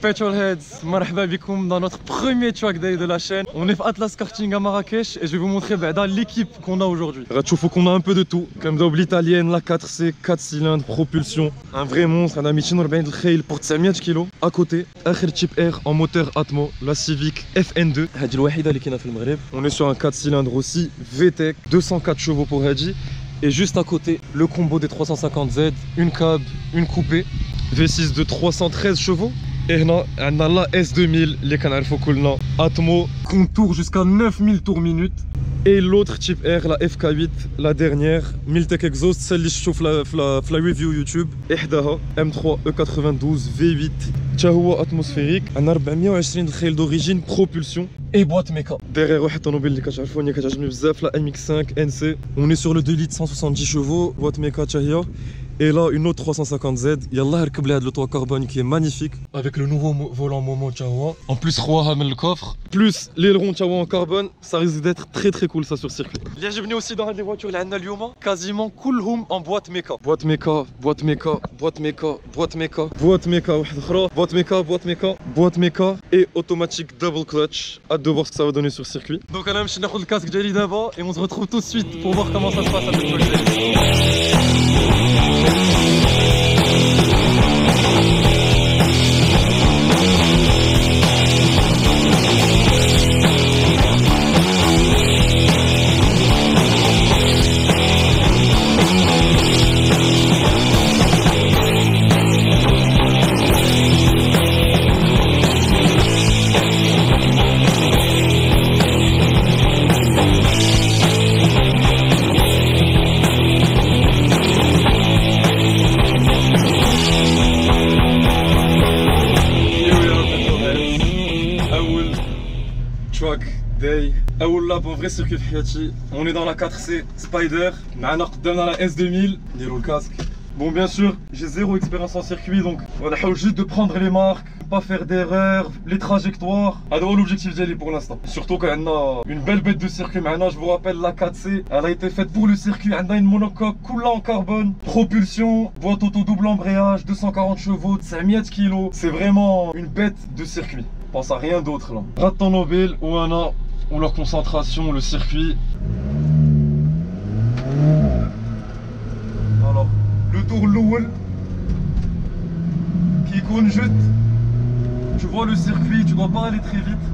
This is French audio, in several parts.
Petrolheads, marhaba bikoum dans notre premier track day de la chaîne. On est à Atlas Karting à Marrakech et je vais vous montrer l'équipe qu'on a aujourd'hui. Il faut qu'on a un peu de tout, comme double italienne, la 4C, 4 cylindres, propulsion, un vrai monstre, un Amici 40 Khail pour 900 kg. À côté, Akhir Type R en moteur Atmo, la Civic FN2. On est sur un 4 cylindres aussi, VTEC, 204 chevaux pour Hadji. Et juste à côté, le combo des 350Z, une cab, une coupée, V6 de 313 chevaux. Et là, on a la S2000, les canards Fokulna, Atmo, contour jusqu'à 9000 tours minute. Et l'autre Type R, la FK8, la dernière, Miltec Exhaust, celle que je trouve la review YouTube. Ehdaha, M3 E92 V8, Chahoua atmosphérique, un 420 khail d'origine, propulsion et boîte méca. Derrière, on a la MX5 NC. On est sur le 2 litres 170 chevaux, boîte méca Chahia. Et là, une autre 350Z. Yallah, le toit carbone qui est magnifique. Avec le nouveau volant Momo Chahoua. En plus, Roi le coffre. Plus l'aileron Chahoua en carbone. Ça risque d'être très cool ça sur circuit. Là, j'ai venu aussi dans les voitures, là, quasiment coolhum en boîte méca. Boîte méca, boîte méca, boîte méca, boîte méca, boîte méca, boîte méca, boîte méca, boîte méca et automatique double clutch. Hâte de voir ce que ça va donner sur circuit. Donc, là, je vais le casque Jelly d'abord et on se retrouve tout de suite pour voir comment ça se passe avec le track day. أول lap en vrai circuit في حياتي. On est dans la 4C Spider. معنا قدامنا la S2000. نديرو le casque. Bon, bien sûr, j'ai zéro expérience en circuit, donc on a juste de prendre les marques, pas faire d'erreurs, les trajectoires. C'est l'objectif d'y aller pour l'instant. Surtout quand on a une belle bête de circuit. Maintenant, je vous rappelle, la 4C, elle a été faite pour le circuit. On a une monocoque coulée en carbone, propulsion, boîte auto double embrayage, 240 chevaux, 500 kg. C'est vraiment une bête de circuit. Pense à rien d'autre là. Rate ton mobile ou ou leur concentration, le circuit. Alors, le tour Loul qui compte juste. Tu vois le circuit, tu dois pas aller très vite.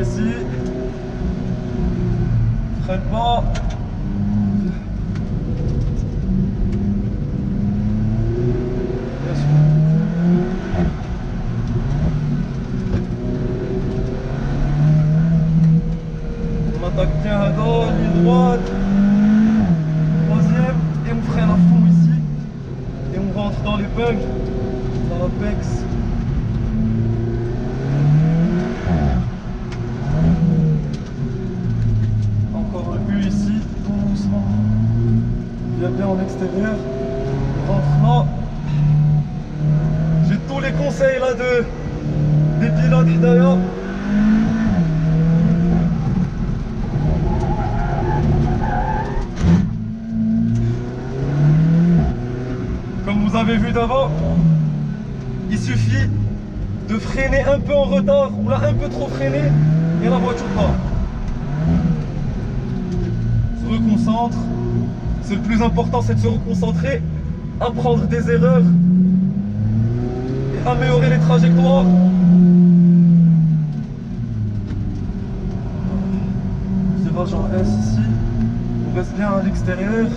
Ici, freine pas. Bien sûr. On attaque bien à dos, ligne droite. Troisième, et on freine à fond ici. Et on rentre dans les bugs, dans l'Apex. Bien en extérieur, on rentre là. J'ai tous les conseils là des pilotes d'ailleurs. Comme vous avez vu d'avant, il suffit de freiner un peu en retard ou là un peu trop freiné et la voiture part. Se reconcentre. C'est le plus important, c'est de se reconcentrer, apprendre des erreurs et améliorer les trajectoires. Virage en S ici, on reste bien à l'extérieur.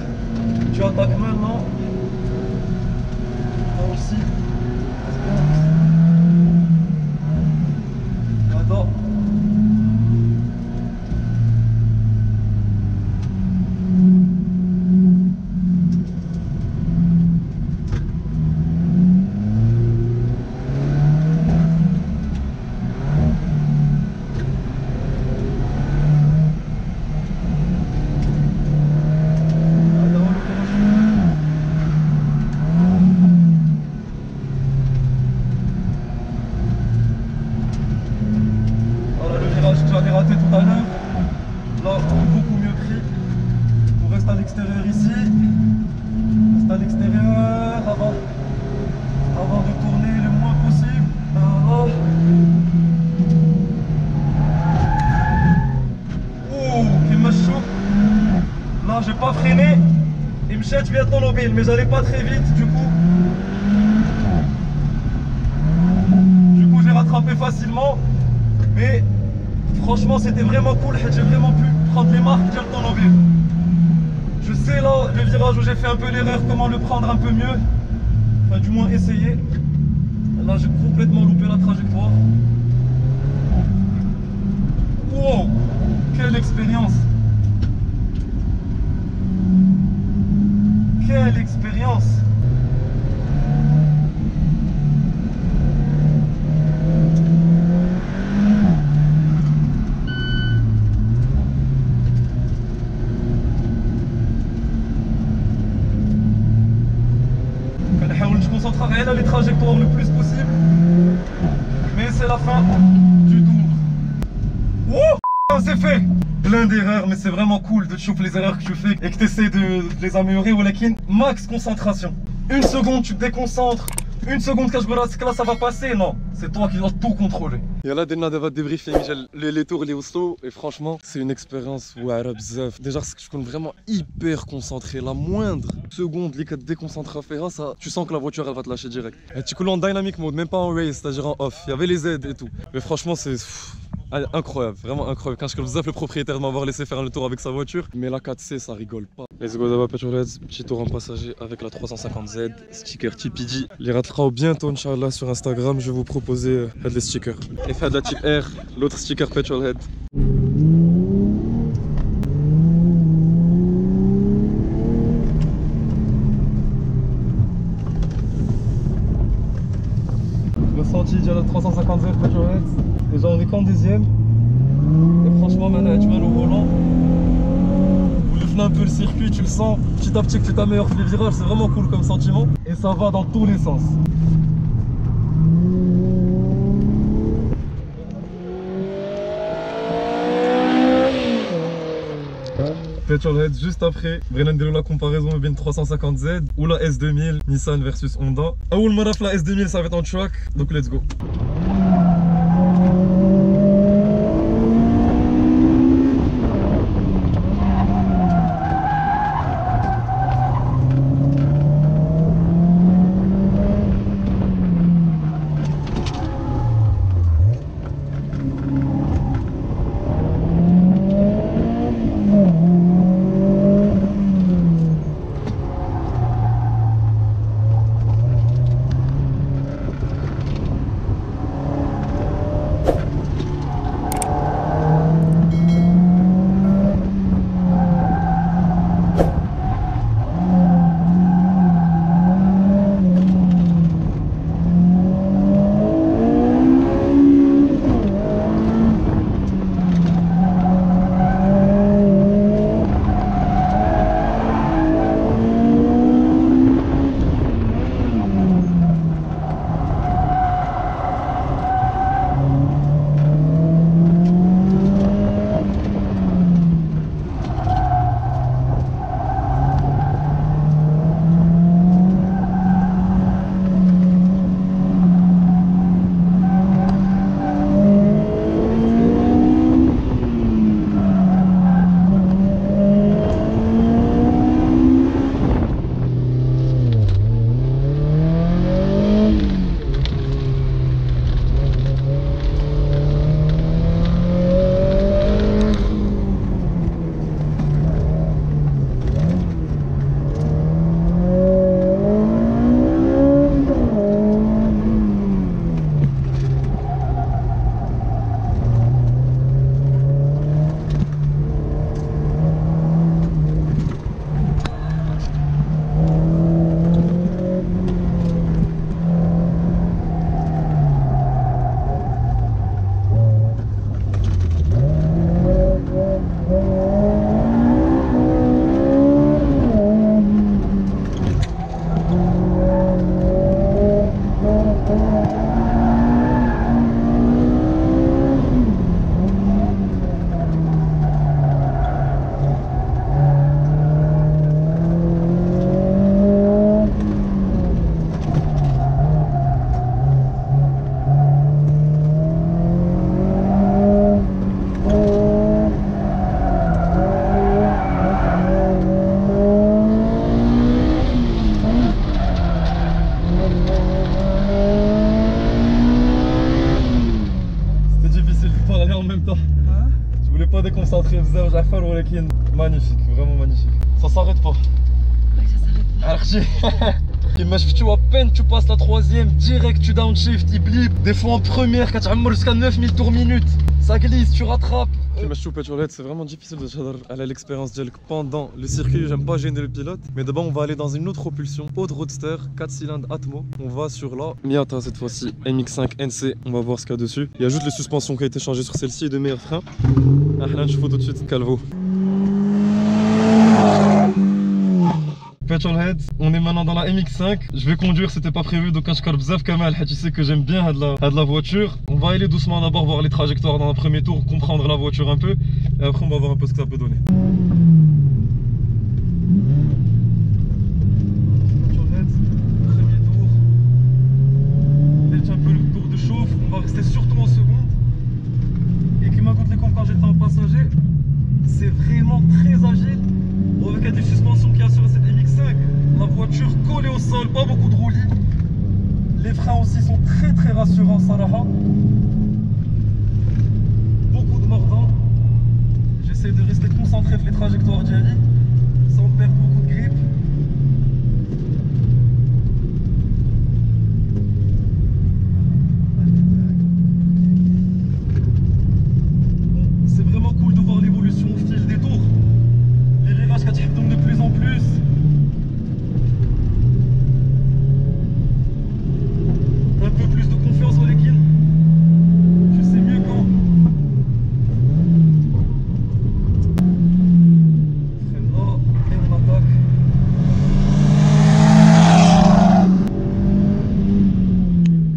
Tu attaques maintenant. Là aussi, reste bien. Là-dedans. مشيت بيها الطوموبيل mais j'allais pas très vite du coup j'ai rattrapé facilement mais franchement c'était vraiment cool, j'ai vraiment pu prendre les marques de l'automobile. Je sais là le virage où j'ai fait un peu l'erreur, comment le prendre un peu mieux, enfin du moins essayer. Là j'ai complètement loupé la trajectoire. Wow, quelle expérience! Quelle expérience! Elle a les trajectoires le plus possible, mais c'est la fin du tour. Wow, c'est fait. Plein d'erreurs, mais c'est vraiment cool de te chauffer les erreurs que tu fais et que tu essaies de les améliorer. Walakin, max concentration. Une seconde, tu te déconcentres. Une seconde, que là ça va passer. Non, c'est toi qui dois tout contrôler. Et là, Delna va débriefer les tours, les hostos. Et franchement, c'est une expérience où déjà, je suis vraiment hyper concentré. La moindre seconde, les 4 déconcentrés à faire, ça, tu sens que la voiture elle va te lâcher direct. Et tu coules en dynamic mode, même pas en race, c'est-à-dire en off. Il y avait les aides et tout. Mais franchement, c'est incroyable, vraiment incroyable. Quand je le le propriétaire de m'avoir laissé faire le tour avec sa voiture. Mais la 4C, ça rigole pas. Let's go, d'abord Petrolheads, petit tour en passager avec la 350Z, sticker TPG. Les rattrapera bientôt, Inch'Allah, sur Instagram. Je vais vous proposer les stickers. Et fait de la type R, l'autre sticker Petrolhead. Ressenti déjà la 350Z Petrolheads. Déjà on est qu'en deuxième. Et franchement maintenant tu mets au volant. Un peu le circuit, tu le sens petit à petit que tu t'améliores les virages, c'est vraiment cool comme sentiment et ça va dans tous les sens. Petrolhead juste après, Brennan de la comparaison avec une 350Z ou la S2000 Nissan versus Honda. Aoul Maraf la S2000 ça va être en track, donc let's go. toi. Je voulais pas déconcentrer, magnifique, vraiment magnifique. Ça s'arrête pas. Ouais, ça s'arrête pas. Tu à peine tu passes la troisième, direct tu downshift, il blip. Des fois en première, quand tu as jusqu'à 9000 tours minute, ça glisse, tu rattrapes. C'est vraiment difficile de faire l'expérience pendant le circuit. J'aime pas gêner le pilote, mais d'abord on va aller dans une autre propulsion, autre roadster, 4 cylindres Atmo. On va sur la Miata cette fois-ci, MX5 NC. On va voir ce qu'il y a dessus. Il y a juste les suspensions qui ont été changées sur celle-ci et de meilleurs freins. Je fais tout de suite Calvo. Petrolhead, on est maintenant dans la MX5. Je vais conduire, c'était pas prévu, donc quand je bzaf Kamal, tu sais que j'aime bien de la voiture. On va aller doucement d'abord voir les trajectoires dans un premier tour, comprendre la voiture un peu, et après on va voir un peu ce que ça peut donner. Petrolhead, premier tour. Peut-être un peu le tour de chauffe, on va rester surtout en seconde. Et qui m'a goûté comme quand j'étais en passager, c'est vraiment très agile. Avec les suspensions qu'il y a sur cette MX5, la voiture collée au sol, pas beaucoup de roulis. Les freins aussi sont très rassurants, Saraha. Beaucoup de mordants. J'essaie de rester concentré sur les trajectoires d'Yali sans perdre beaucoup de grip. C'est vraiment cool de voir l'évolution au fil des tours. Les virages quand ils tombent de plus en plus. Un peu plus de confiance en l'équine. Je sais mieux quand. Freine là et on attaque.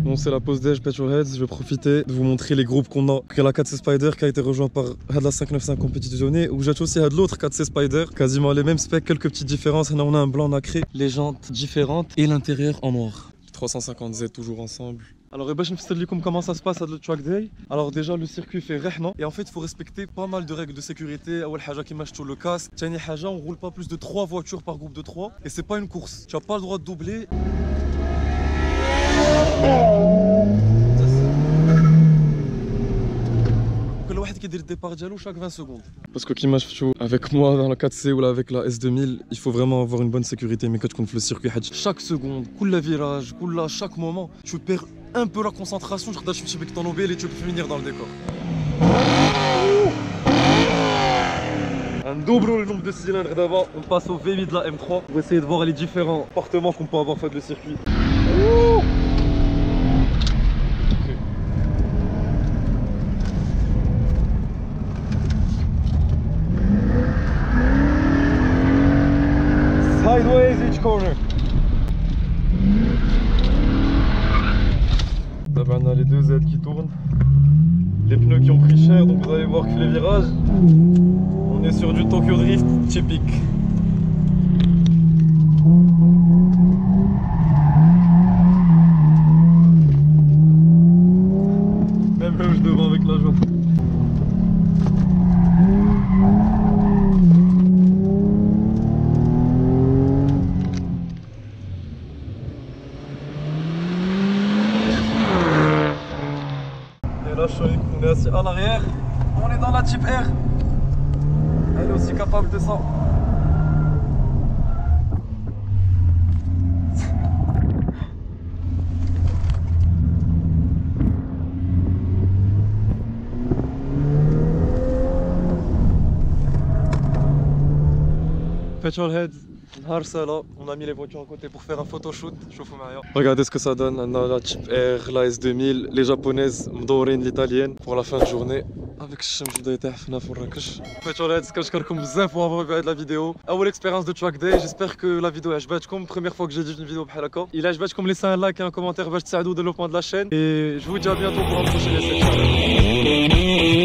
Bon, c'est la pause déj Petrolheads. Je vais profiter de vous montrer les groupes qu'on a. La 4C Spider qui a été rejoint par la 595 compétitionnée, où j'ai aussi l'autre 4C Spider, quasiment les mêmes specs, quelques petites différences. Là, on a un blanc nacré, les jantes différentes et l'intérieur en noir. 350Z toujours ensemble. Alors, je vais vous dire comment ça se passe à le track day. Alors, déjà, le circuit fait rehna. Et en fait, il faut respecter pas mal de règles de sécurité. Le casque. On roule pas plus de 3 voitures par groupe de 3. Et c'est pas une course. Tu n'as pas le droit de doubler. Qui dit le départ diallo chaque 20 secondes. Parce que avec moi dans la 4C ou avec la S2000, il faut vraiment avoir une bonne sécurité. Mais quand tu comptes le circuit, chaque seconde, le virage, chaque moment, tu perds un peu la concentration. Tu peux ton obél et tu peux finir dans le décor. Un double le nombre de cylindres d'avant. On passe au V8 de la M3 pour essayer de voir les différents comportements qu'on peut avoir fait de le circuit. Sideways each corner. On a les deux aides qui tournent. Les pneus qui ont pris cher, donc vous allez voir que les virages, on est sur du Tokyo Drift typique. Même je devant avec la joie. On est assis à l'arrière, on est dans la Jeep R. Elle est aussi capable de ça. Petrolhead, on a mis les voitures à côté pour faire un photoshoot. Regardez ce que ça donne. On a la Jeep R, la S2000, les japonaises, مدورين l'italienne pour la fin de journée. Avec الشمس بدا يطيح في الركش. Petrolheads, كنشكركم بزاف pour avoir vu la vidéo. Awel expérience de track day. J'espère que la vidéo عجبتكم. Première fois que j'ai dit une vidéo بحال هكا. Il a عجبتكم, laissez un like et un commentaire باش تساعدوا au développement de la chaîne. Et je vous dis à bientôt pour un prochain essai.